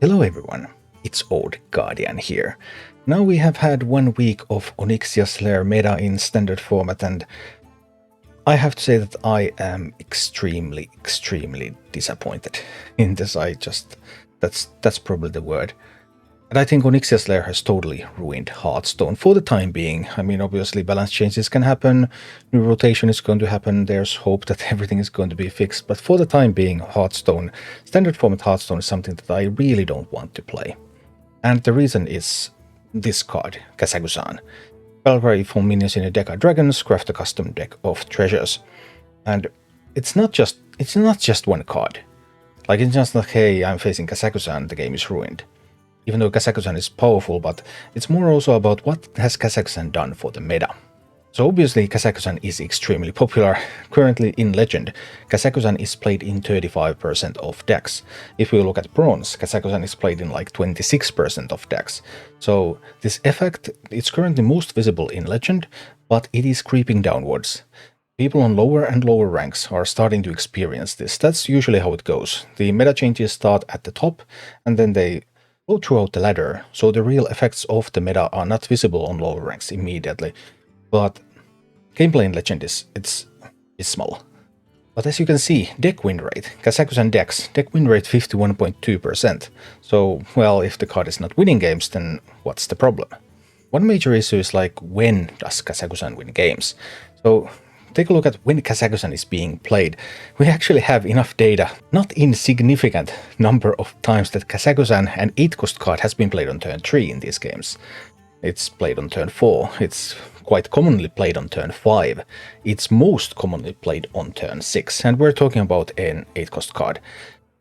Hello everyone, it's Old Guardian here. Now we have had 1 week of Onyxia's Lair meta in standard format, and I have to say that I am extremely disappointed in this. That's probably the word. And I think Onyxia's Lair has totally ruined Hearthstone for the time being. I mean, obviously balance changes can happen, new rotation is going to happen, there's hope that everything is going to be fixed, but for the time being, Hearthstone, standard format Hearthstone is something that I really don't want to play. And the reason is this card, Kazakusan. Valkyrie for minions in a deck are dragons, craft a custom deck of treasures. And it's not just one card. Like, it's just like, hey, I'm facing Kazakusan, the game is ruined. Even though Kazakusan is powerful, but it's more also about what has Kazakusan done for the meta. So obviously Kazakusan is extremely popular. Currently in Legend, Kazakusan is played in 35% of decks. If we look at Bronze, Kazakusan is played in like 26% of decks. So this effect is currently most visible in Legend, but it is creeping downwards. People on lower and lower ranks are starting to experience this. That's usually how it goes. The meta changes start at the top, and then they go throughout the ladder, so the real effects of the meta are not visible on lower ranks immediately. But gameplay in Legend is small. But as you can see, deck win rate, Kazakusan decks, deck win rate 51.2%. So, well, if the card is not winning games, then what's the problem? One major issue is like, when does Kazakusan win games? So take a look at when Kazakusan is being played. We actually have enough data, not insignificant number of times that Kazakusan, an 8-cost card, has been played on turn 3 in these games. It's played on turn 4, it's quite commonly played on turn 5, it's most commonly played on turn 6, and we're talking about an 8-cost card.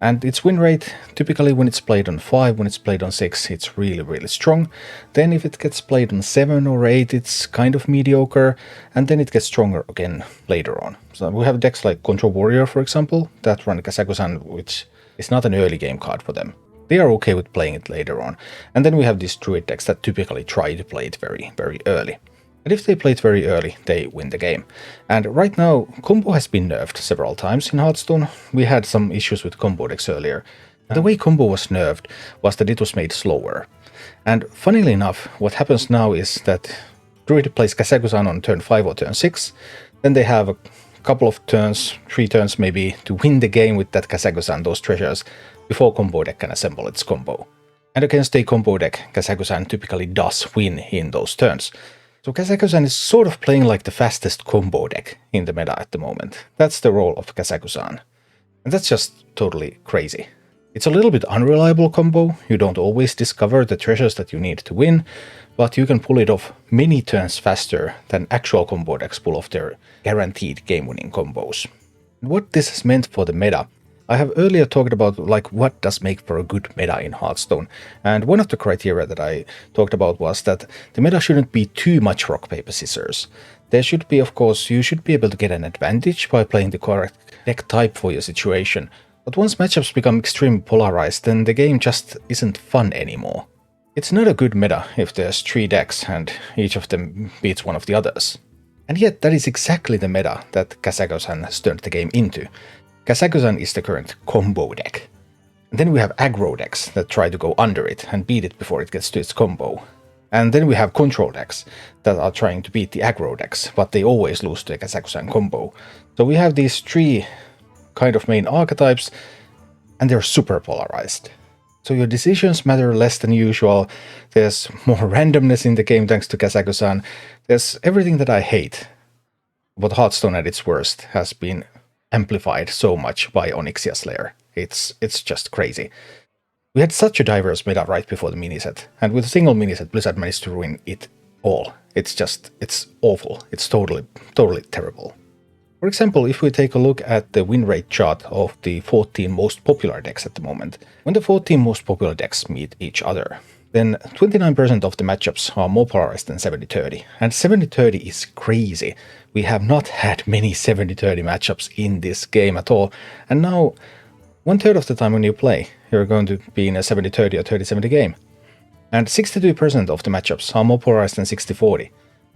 And its win rate, typically when it's played on 5, when it's played on 6, it's really strong. Then if it gets played on 7 or 8, it's kind of mediocre, and then it gets stronger again later on. So we have decks like Control Warrior, for example, that run Kazakusan, which is not an early game card for them. They are okay with playing it later on. And then we have these Druid decks that typically try to play it very early. And if they play it very early, they win the game. And right now, combo has been nerfed several times in Hearthstone. We had some issues with combo decks earlier. The way combo was nerfed was that it was made slower. And funnily enough, what happens now is that Druid plays Kazakusan on turn 5 or turn 6, then they have a couple of turns, 3 turns maybe, to win the game with that Kazakusan, those treasures, before combo deck can assemble its combo. And against a combo deck, Kazakusan typically does win in those turns. So Kazakusan is sort of playing like the fastest combo deck in the meta at the moment. That's the role of Kazakusan. And that's just totally crazy. It's a little bit unreliable combo, you don't always discover the treasures that you need to win, but you can pull it off many turns faster than actual combo decks pull off their guaranteed game-winning combos. And what this has meant for the meta, I have earlier talked about like what does make for a good meta in Hearthstone, and one of the criteria that I talked about was that the meta shouldn't be too much rock, paper, scissors. There should be, of course, you should be able to get an advantage by playing the correct deck type for your situation, but once matchups become extremely polarized, then the game just isn't fun anymore. It's not a good meta if there's 3 decks and each of them beats one of the others. And yet that is exactly the meta that Kazakusan has turned the game into. Kazakusan is the current combo deck. And then we have aggro decks that try to go under it and beat it before it gets to its combo. And then we have control decks that are trying to beat the aggro decks, but they always lose to the Kazakusan combo. So we have these 3 kind of main archetypes, and they're super polarized. So your decisions matter less than usual, there's more randomness in the game thanks to Kazakusan, there's everything that I hate. But Hearthstone at its worst has been amplified so much by Onyxia's Lair. It's just crazy. We had such a diverse meta right before the miniset, and with a single miniset, Blizzard managed to ruin it all. It's awful. It's totally terrible. For example, if we take a look at the win rate chart of the 14 most popular decks at the moment, when the 14 most popular decks meet each other, then 29% of the matchups are more polarized than 70-30. And 70-30 is crazy. We have not had many 70-30 matchups in this game at all. And now, 1/3 of the time when you play, you're going to be in a 70-30 or 30-70 game. And 62% of the matchups are more polarized than 60-40.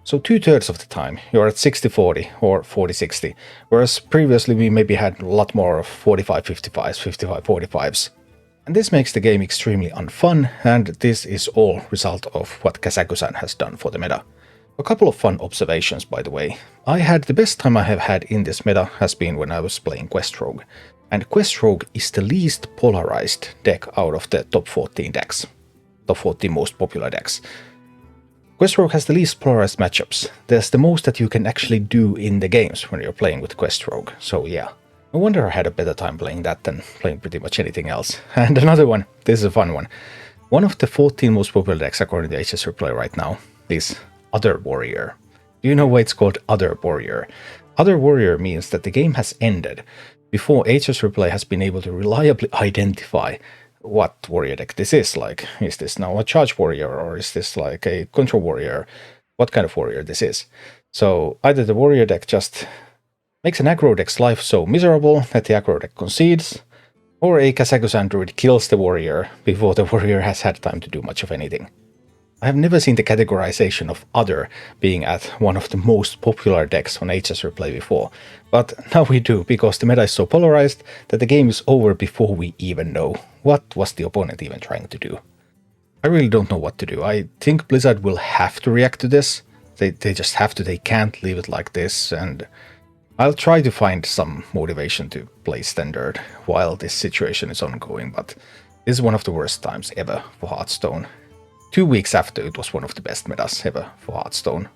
So 2/3 of the time you're at 60-40 or 40-60, whereas previously we maybe had a lot more of 45-55s, 55-45s. And this makes the game extremely unfun, and this is all result of what Kazakusan has done for the meta. A couple of fun observations, by the way. I had the best time I have had in this meta has been when I was playing Quest Rogue, and Quest Rogue is the least polarized deck out of the top 14 decks. Top 14 most popular decks. Quest Rogue has the least polarized matchups. There's the most that you can actually do in the games when you're playing with Quest Rogue, so yeah. No wonder I had a better time playing that than playing pretty much anything else. And another one, this is a fun one. One of the 14 most popular decks according to HS Replay right now is Other Warrior. Do you know why it's called Other Warrior? Other Warrior means that the game has ended before HS Replay has been able to reliably identify what warrior deck this is. Like, is this now a charge warrior, or is this like a control warrior? What kind of warrior this is? So either the warrior deck just makes an aggro deck's life so miserable that the aggro deck concedes, or a Kazakusan druid kills the warrior before the warrior has had time to do much of anything. I have never seen the categorization of Other being at one of the most popular decks on HS Replay before, but now we do, because the meta is so polarized that the game is over before we even know what was the opponent even trying to do. I really don't know what to do. I think Blizzard will have to react to this. They just have to, they can't leave it like this, and I'll try to find some motivation to play Standard while this situation is ongoing, but this is one of the worst times ever for Hearthstone. 2 weeks after, it was one of the best metas ever for Hearthstone.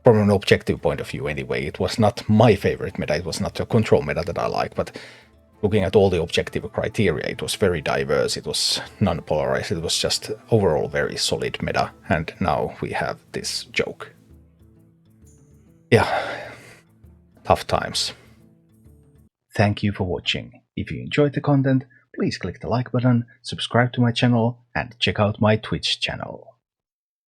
From an objective point of view anyway, it was not my favorite meta, it was not a control meta that I like, but looking at all the objective criteria, it was very diverse, it was non-polarized, it was just overall very solid meta, and now we have this joke. Yeah. Tough times. Thank you for watching. If you enjoyed the content, please click the like button, subscribe to my channel, and check out my Twitch channel.